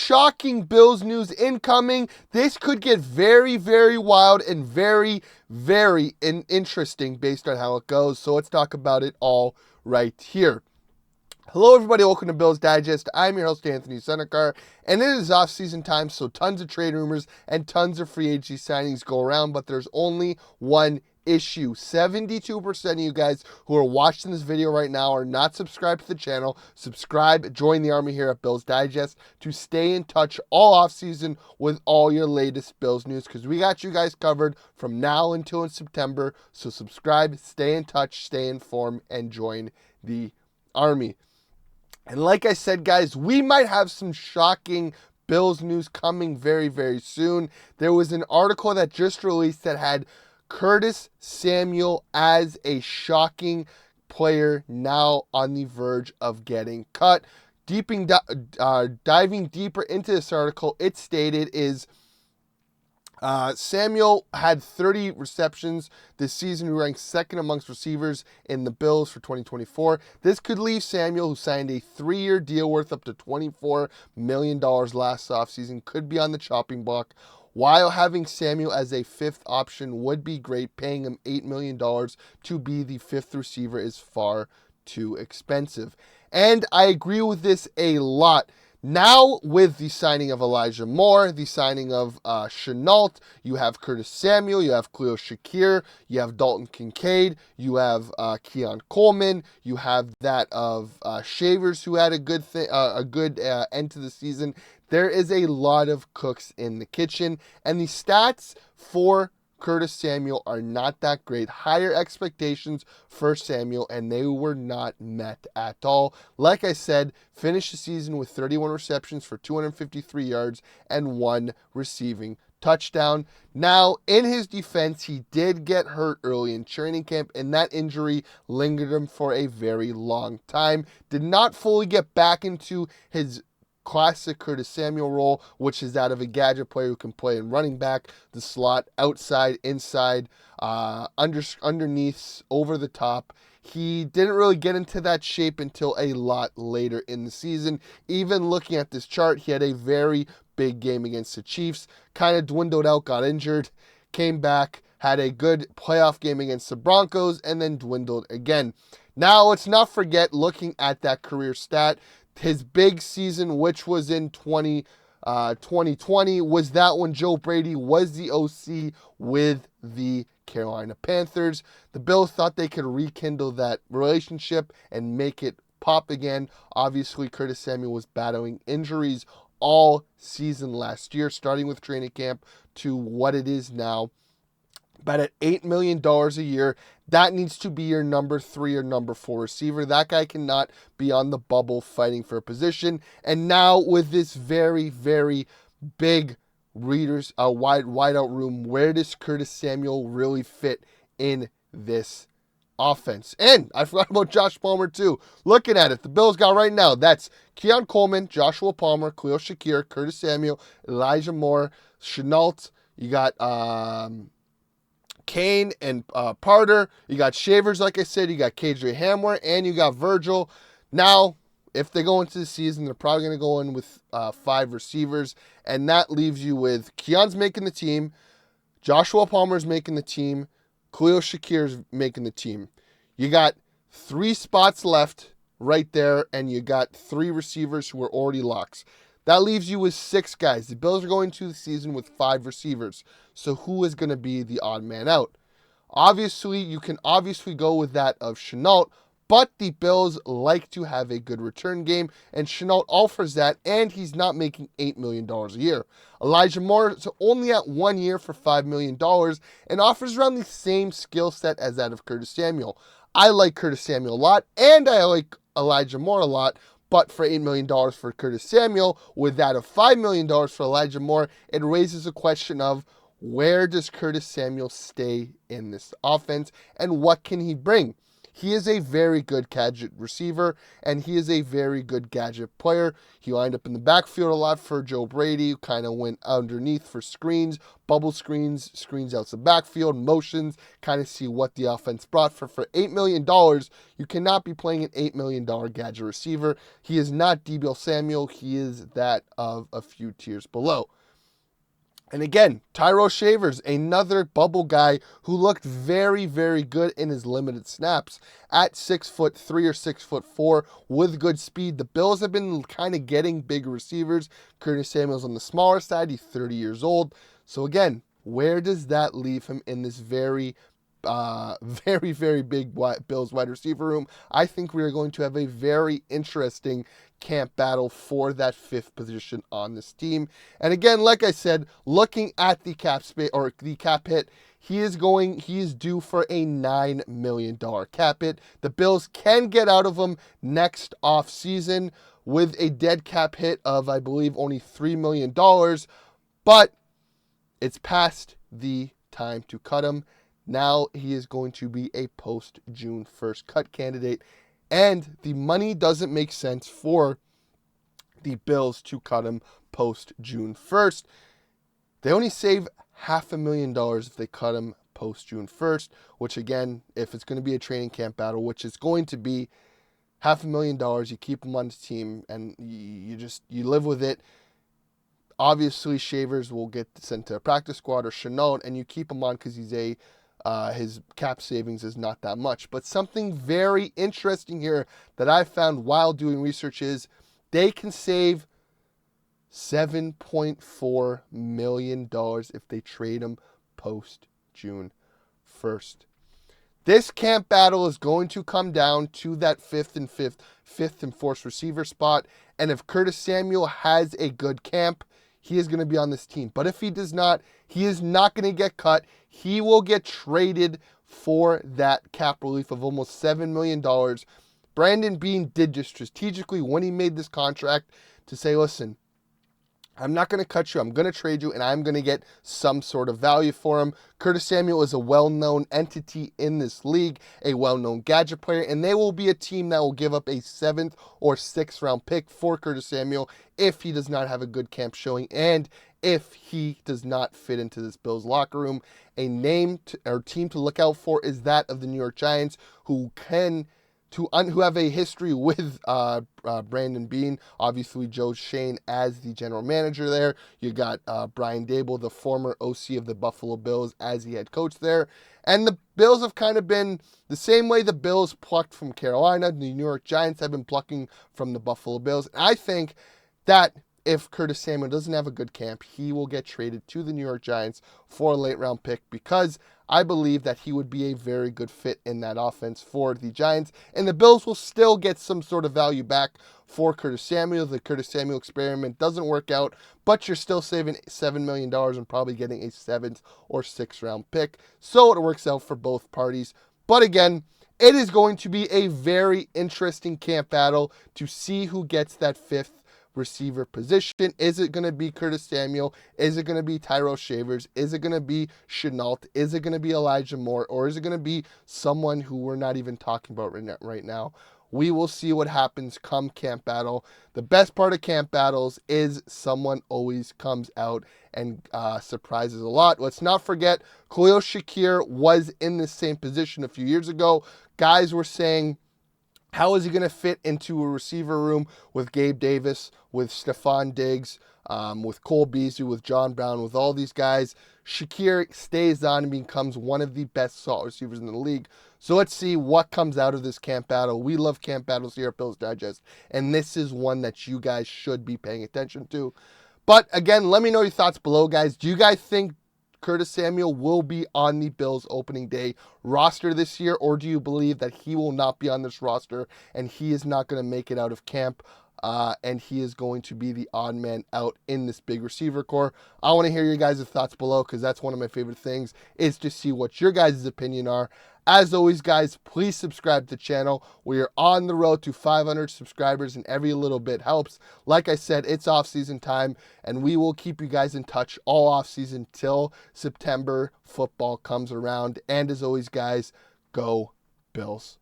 shocking Bills news incoming. This could get very, very wild and very, very interesting based on how it goes. So let's talk about it all right here. Hello, everybody. Welcome to Bills Digest. I'm your host, Anthony Senicar, and it is off-season time, so tons of trade rumors and tons of free agency signings go around, but there's only one issue. 72% of you guys who are watching this video right now are not subscribed to the channel. Subscribe, join the army here at Bills Digest to stay in touch all off-season with all your latest Bills news, because we got you guys covered from now until in September. So subscribe, stay in touch, stay informed, and join the army. And like I said, guys, we might have some shocking Bills news coming very, very soon. There was an article that just released that had Curtis Samuel as a shocking player now on the verge of getting cut. Diving deeper into this article, it stated is Samuel had 30 receptions this season, who ranked second amongst receivers in the Bills for 2024. This could leave Samuel, who signed a 3-year deal worth up to $24 million last offseason, could be on the chopping block. While having Samuel as a fifth option would be great, paying him $8 million to be the fifth receiver is far too expensive. And I agree with this a lot. Now, with the signing of Elijah Moore, the signing of Shenault, you have Curtis Samuel, you have Khalil Shakir, you have Dalton Kincaid, you have Keon Coleman, you have that of Shavers, who had a good end to the season. There is a lot of cooks in the kitchen, and the stats for Curtis Samuel are not that great. Higher expectations for Samuel, and they were not met at all. Like I said, finished the season with 31 receptions for 253 yards and 1 receiving touchdown. Now, in his defense, he did get hurt early in training camp, and that injury lingered him for a very long time. Did not fully get back into his classic Curtis Samuel role, which is that of a gadget player who can play in running back, the slot, outside, inside, underneath, over the top. He didn't really get into that shape until a lot later in the season. Even looking at this chart, he had a very big game against the Chiefs, kind of dwindled out, got injured, came back, had a good playoff game against the Broncos, and then dwindled again. Now, let's not forget, looking at that career stat, his big season, which was in 2020, was that when Joe Brady was the OC with the Carolina Panthers. The Bills thought they could rekindle that relationship and make it pop again. Obviously, Curtis Samuel was battling injuries all season last year, starting with training camp to what it is now. But at $8 million a year, that needs to be your number 3 or number 4 receiver. That guy cannot be on the bubble fighting for a position. And now with this very, very big wide out room, where does Curtis Samuel really fit in this offense? And I forgot about Josh Palmer too. Looking at it, the Bills got right now, that's Keon Coleman, Joshua Palmer, Khalil Shakir, Curtis Samuel, Elijah Moore, Shenault. You got Kane and Parter. You got Shavers, like I said. You got KJ Hamler, and you got Virgil. Now, if they go into the season, they're probably going to go in with 5 receivers, and that leaves you with Keon's making the team, Joshua Palmer's making the team, Khalil Shakir's making the team. You got 3 spots left right there, and you got 3 receivers who are already locks. That leaves you with 6 guys. The Bills are going to the season with 5 receivers. So who is going to be the odd man out? Obviously, you can go with that of Shenault, but the Bills like to have a good return game, and Shenault offers that, and he's not making $8 million a year. Elijah Moore is only at 1 year for $5 million and offers around the same skill set as that of Curtis Samuel. I like Curtis Samuel a lot, and I like Elijah Moore a lot. But for $8 million for Curtis Samuel, with that of $5 million for Elijah Moore, it raises a question of where does Curtis Samuel stay in this offense and what can he bring? He is a very good gadget receiver, and he is a very good gadget player. He lined up in the backfield a lot for Joe Brady, kind of went underneath for screens, bubble screens, screens out the backfield, motions, kind of see what the offense brought. For $8 million, you cannot be playing an $8 million gadget receiver. He is not Deebo Samuel. He is that of a few tiers below. And again, Tyrell Shavers, another bubble guy who looked very, very good in his limited snaps at 6'3" or 6'4" with good speed. The Bills have been kind of getting big receivers. Curtis Samuel's on the smaller side. He's 30 years old. So again, where does that leave him in this very big Bills wide receiver room? I think we are going to have a very interesting camp battle for that 5th position on this team. And again, like I said, looking at the cap space or the cap hit, he is due for a $9 million cap hit. The Bills can get out of him next off season with a dead cap hit of, I believe, only $3 million, but it's past the time to cut him. Now he is going to be a post-June 1st cut candidate, and the money doesn't make sense for the Bills to cut him post-June 1st. They only save $500,000 if they cut him post-June 1st, which again, if it's going to be a training camp battle, which is going to be $500,000, you keep him on the team, and you live with it. Obviously, Shavers will get sent to a practice squad or Chenault, and you keep him on because his cap savings is not that much. But something very interesting here that I found while doing research is they can save $7.4 million if they trade him post-June 1st. This camp battle is going to come down to that fifth and fourth receiver spot. And if Curtis Samuel has a good camp, he is going to be on this team. But if he does not, he is not going to get cut. He will get traded for that cap relief of almost $7 million. Brandon Beane did just strategically when he made this contract to say, listen, I'm not going to cut you. I'm going to trade you, and I'm going to get some sort of value for him. Curtis Samuel is a well-known entity in this league, a well-known gadget player, and they will be a team that will give up a 7th or 6th round pick for Curtis Samuel if he does not have a good camp showing and if he does not fit into this Bills locker room. A team to look out for is that of the New York Giants, who have a history with Brandon Beane. Obviously, Joe Shane as the general manager there. You got Brian Daboll, the former OC of the Buffalo Bills, as the head coach there. And the Bills have kind of been the same way the Bills plucked from Carolina. The New York Giants have been plucking from the Buffalo Bills. And I think that if Curtis Samuel doesn't have a good camp, he will get traded to the New York Giants for a late round pick because I believe that he would be a very good fit in that offense for the Giants. And the Bills will still get some sort of value back for Curtis Samuel. The Curtis Samuel experiment doesn't work out, but you're still saving $7 million and probably getting a 7th or 6th round pick. So it works out for both parties. But again, it is going to be a very interesting camp battle to see who gets that 5th receiver position. Is it going to be Curtis Samuel? Is it going to be Tyrell Shavers? Is it going to be Chenault? Is it going to be Elijah Moore? Or is it going to be someone who we're not even talking about right now? We will see what happens come camp battle. The best part of camp battles is someone always comes out and surprises a lot. Let's not forget, Khalil Shakir was in the same position a few years ago. Guys were saying, how is he going to fit into a receiver room with Gabe Davis, with Stephon Diggs, with Cole Beasley, with John Brown, with all these guys? Shakir stays on and becomes one of the best slot receivers in the league. So let's see what comes out of this camp battle. We love camp battles here at Bills Digest, and this is one that you guys should be paying attention to. But again, let me know your thoughts below, guys. Do you guys think Curtis Samuel will be on the Bills opening day roster this year, or do you believe that he will not be on this roster and he is not going to make it out of camp and he is going to be the odd man out in this big receiver core? I want to hear your guys' thoughts below because that's one of my favorite things is to see what your guys' opinion are. As always, guys, please subscribe to the channel. We are on the road to 500 subscribers, and every little bit helps. Like I said, it's off-season time, and we will keep you guys in touch all off-season till September football comes around. And as always, guys, go Bills.